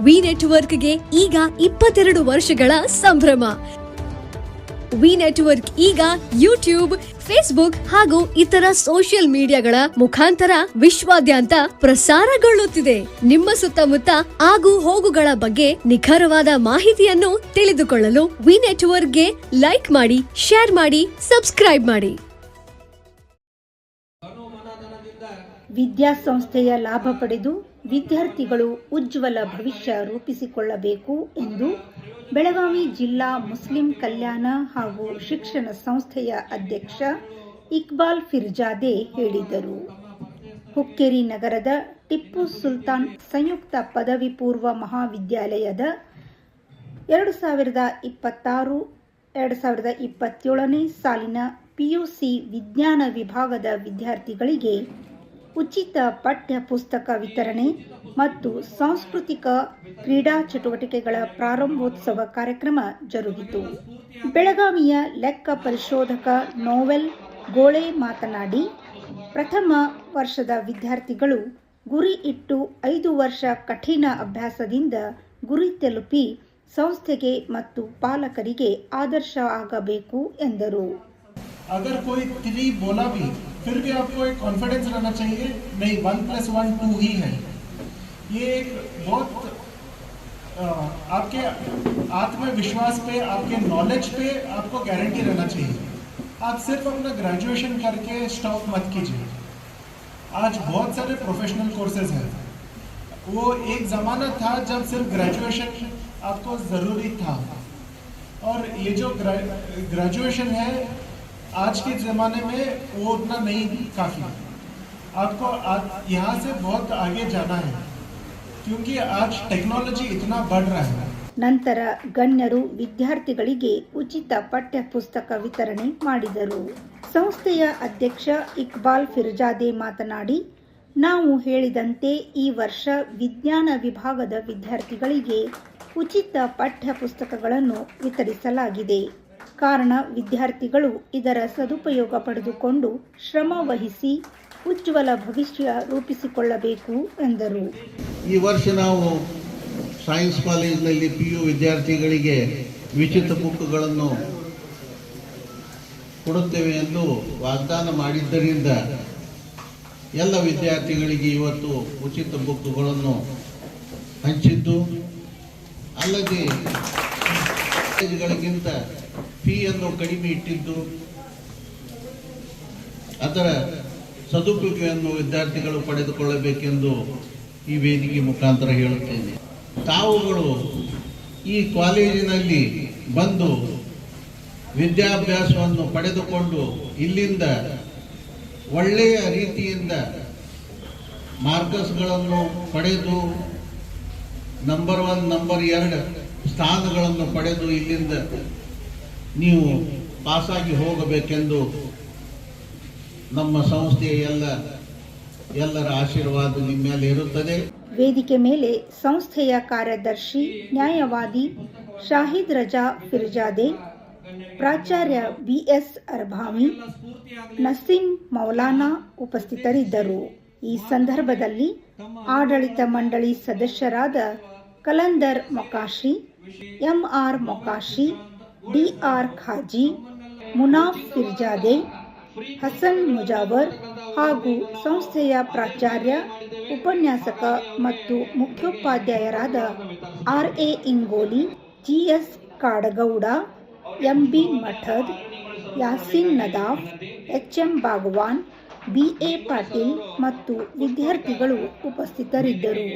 V ನೆಟ್ವರ್ಕ್ಗೆ ಈಗ 22 ವರ್ಷಗಳ ಸಂಭ್ರಮ. ವಿ ನೆಟ್ವರ್ಕ್ ಈಗ ಯೂಟ್ಯೂಬ್, ಫೇಸ್ಬುಕ್ ಹಾಗೂ ಇತರ ಸೋಷಿಯಲ್ ಮೀಡಿಯಾಗಳ ಮುಖಾಂತರ ವಿಶ್ವಾದ್ಯಂತ ಪ್ರಸಾರಗೊಳ್ಳುತ್ತಿದೆ. ನಿಮ್ಮ ಸುತ್ತಮುತ್ತ ಆಗು ಹೋಗುಗಳ ಬಗ್ಗೆ ನಿಖರವಾದ ಮಾಹಿತಿಯನ್ನು ತಿಳಿದುಕೊಳ್ಳಲು ವಿ ನೆಟ್ವರ್ಕ್ಗೆ ಲೈಕ್ ಮಾಡಿ, ಶೇರ್ ಮಾಡಿ, ಸಬ್ಸ್ಕ್ರೈಬ್ ಮಾಡಿ. ವಿದ್ಯಾಸಂಸ್ಥೆಯ ಲಾಭ ಪಡೆದು ವಿದ್ಯಾರ್ಥಿಗಳು ಉಜ್ವಲ ಭವಿಷ್ಯ ರೂಪಿಸಿಕೊಳ್ಳಬೇಕು ಎಂದು ಬೆಳಗಾವಿ ಜಿಲ್ಲಾ ಮುಸ್ಲಿಂ ಕಲ್ಯಾಣ ಹಾಗೂ ಶಿಕ್ಷಣ ಸಂಸ್ಥೆಯ ಅಧ್ಯಕ್ಷ ಇಕ್ಬಾಲ್ ಫಿರ್ಜಾದೆ ಹೇಳಿದರು. ಹುಕ್ಕೇರಿ ನಗರದ ಟಿಪ್ಪು ಸುಲ್ತಾನ್ ಸಂಯುಕ್ತ ಪದವಿ ಪೂರ್ವ ಮಹಾವಿದ್ಯಾಲಯದ 2026-2027ನೇ ಸಾಲಿನ ಪಿಯುಸಿ ವಿಜ್ಞಾನ ವಿಭಾಗದ ವಿದ್ಯಾರ್ಥಿಗಳಿಗೆ ಉಚಿತ ಪಠ್ಯ ಪುಸ್ತಕ ವಿತರಣೆ ಮತ್ತು ಸಾಂಸ್ಕೃತಿಕ ಕ್ರೀಡಾ ಚಟುವಟಿಕೆಗಳ ಪ್ರಾರಂಭೋತ್ಸವ ಕಾರ್ಯಕ್ರಮ ಜರುಗಿತು. ಬೆಳಗಾವಿಯ ಲೆಕ್ಕ ಪರಿಶೋಧಕ ನೋವೆಲ್ ಗೋಳೆ ಮಾತನಾಡಿ, ಪ್ರಥಮ ವರ್ಷದ ವಿದ್ಯಾರ್ಥಿಗಳು ಗುರಿ ಇಟ್ಟು 5 ವರ್ಷ ಕಠಿಣ ಅಭ್ಯಾಸದಿಂದ ಗುರಿ ತಲುಪಿ ಸಂಸ್ಥೆಗೆ ಮತ್ತು ಪಾಲಕರಿಗೆ ಆದರ್ಶ ಆಗಬೇಕು ಎಂದರು. अगर कोई 3 बोला भी फिर भी आपको एक कॉन्फिडेंस रहना चाहिए, नहीं 1 + 1 2 ही है. ये एक बहुत आपके आत्मविश्वास पे, आपके नॉलेज पे आपको गारंटी रहना चाहिए. आप सिर्फ अपना ग्रेजुएशन करके स्टॉप मत कीजिए. आज बहुत सारे प्रोफेशनल कोर्सेज हैं. वो एक ज़माना था जब सिर्फ ग्रेजुएशन आपको ज़रूरी था, और ये जो ग्रेजुएशन है आज के ज़माने में वो उतना नहीं काफ़ी. आपको यहाँ से बहुत आगे जाना है, क्योंकि आज टेक्नोलॉजी इतना बढ़ रहा है. ನಂತರ ಗಣ್ಯರು ವಿದ್ಯಾರ್ಥಿಗಳಿಗೆ ಉಚಿತ ಪಠ್ಯ ಪುಸ್ತಕ ವಿತರಣೆ ಮಾಡಿದರು. ಸಂಸ್ಥೆಯ ಅಧ್ಯಕ್ಷ ಇಕ್ಬಾಲ್ ಫಿರ್ಜಾದೆ ಮಾತನಾಡಿ, ನಾವು ಹೇಳಿದಂತೆ ಈ ವರ್ಷ ವಿಜ್ಞಾನ ವಿಭಾಗದ ವಿದ್ಯಾರ್ಥಿಗಳಿಗೆ ಉಚಿತ ಪಠ್ಯ ಪುಸ್ತಕಗಳನ್ನು ವಿತರಿಸಲಾಗಿದೆ. ಕಾರಣ ವಿದ್ಯಾರ್ಥಿಗಳು ಇದರ ಸದುಪಯೋಗ ಪಡೆದುಕೊಂಡು ಶ್ರಮ ವಹಿಸಿ ಉಜ್ವಲ ಭವಿಷ್ಯ ರೂಪಿಸಿಕೊಳ್ಳಬೇಕು ಎಂದರು. ಈ ವರ್ಷ ನಾವು ಸೈನ್ಸ್ ಕಾಲೇಜಿನಲ್ಲಿ PU ವಿದ್ಯಾರ್ಥಿಗಳಿಗೆ ಉಚಿತ ಬುಕ್ಗಳನ್ನು ಕೊಡುತ್ತೇವೆ ಎಂದು ವಾಗ್ದಾನ ಮಾಡಿದ್ದರಿಂದ ಎಲ್ಲ ವಿದ್ಯಾರ್ಥಿಗಳಿಗೆ ಇವತ್ತು ಉಚಿತ ಬುಕ್ಗಳನ್ನು ಹಂಚಿದ್ದು, ಅಲ್ಲದೆ ಕಾಲೇಜುಗಳಿಗಿಂತ ಫೀಯನ್ನು ಕಡಿಮೆ ಇಟ್ಟಿದ್ದು, ಅದರ ಸದುಪಯೋಗವನ್ನು ವಿದ್ಯಾರ್ಥಿಗಳು ಪಡೆದುಕೊಳ್ಳಬೇಕೆಂದು ಈ ವೇದಿಕೆ ಮುಖಾಂತರ ಹೇಳುತ್ತೇನೆ. ತಾವುಗಳು ಈ ಕಾಲೇಜಿನಲ್ಲಿ ಬಂದು ವಿದ್ಯಾಭ್ಯಾಸವನ್ನು ಪಡೆದುಕೊಂಡು ಇಲ್ಲಿಂದ ಒಳ್ಳೆಯ ರೀತಿಯಿಂದ ಮಾರ್ಕ್ಸ್ಗಳನ್ನು ಪಡೆದು ನಂಬರ್ 1, ನಂಬರ್ 2 ಸ್ಥಾನಗಳನ್ನು ಪಡೆದು ಇಲ್ಲಿಂದ ನೀವು ಪಾಸಾಗಿ ಹೋಗಬೇಕೆಂದು ನಮ್ಮ ಸಂಸ್ಥೆಯ ಎಲ್ಲರ ಆಶೀರ್ವಾದ ನಿಮ್ಮ ಮೇಲೆ ಇರುತ್ತದೆ. ವೇದಿಕೆ ಮೇಲೆ ಸಂಸ್ಥೆಯ ಕಾರ್ಯದರ್ಶಿ ನ್ಯಾಯವಾದಿ ಶಾಹಿದ್ ರಜಾ ಫಿರ್ಜಾದೆ, ಪ್ರಾಚಾರ್ಯ BS ಅರ್ಭಾವಿ, ನಸೀಂ ಮೌಲಾನಾ ಉಪಸ್ಥಿತರಿದ್ದರು. ಈ ಸಂದರ್ಭದಲ್ಲಿ ಆಡಳಿತ ಮಂಡಳಿ ಸದಸ್ಯರಾದ ಕಲಂದರ್ ಮೊಕಾಶಿ, MR ಮೊಕಾಶಿ, DR ಖಾಜಿ, ಮುನಾಫ್ ಫಿರ್ಜಾದೆ, ಹಸನ್ ಮುಜಾವರ್ ಹಾಗೂ ಸಂಸ್ಥೆಯ ಪ್ರಾಚಾರ್ಯ, ಉಪನ್ಯಾಸಕ ಮತ್ತು ಮುಖ್ಯೋಪಾಧ್ಯಾಯರಾದ RA ಇಂಗೋಲಿ, GS ಕಾಡಗೌಡ, MB ಮಠದ್, ಯಾಸಿನ್ ನದಾಫ್, HM ಬಾಗವಾನ್, BA ಪಾಟೀಲ್ ಮತ್ತು ವಿದ್ಯಾರ್ಥಿಗಳು ಉಪಸ್ಥಿತರಿದ್ದರು.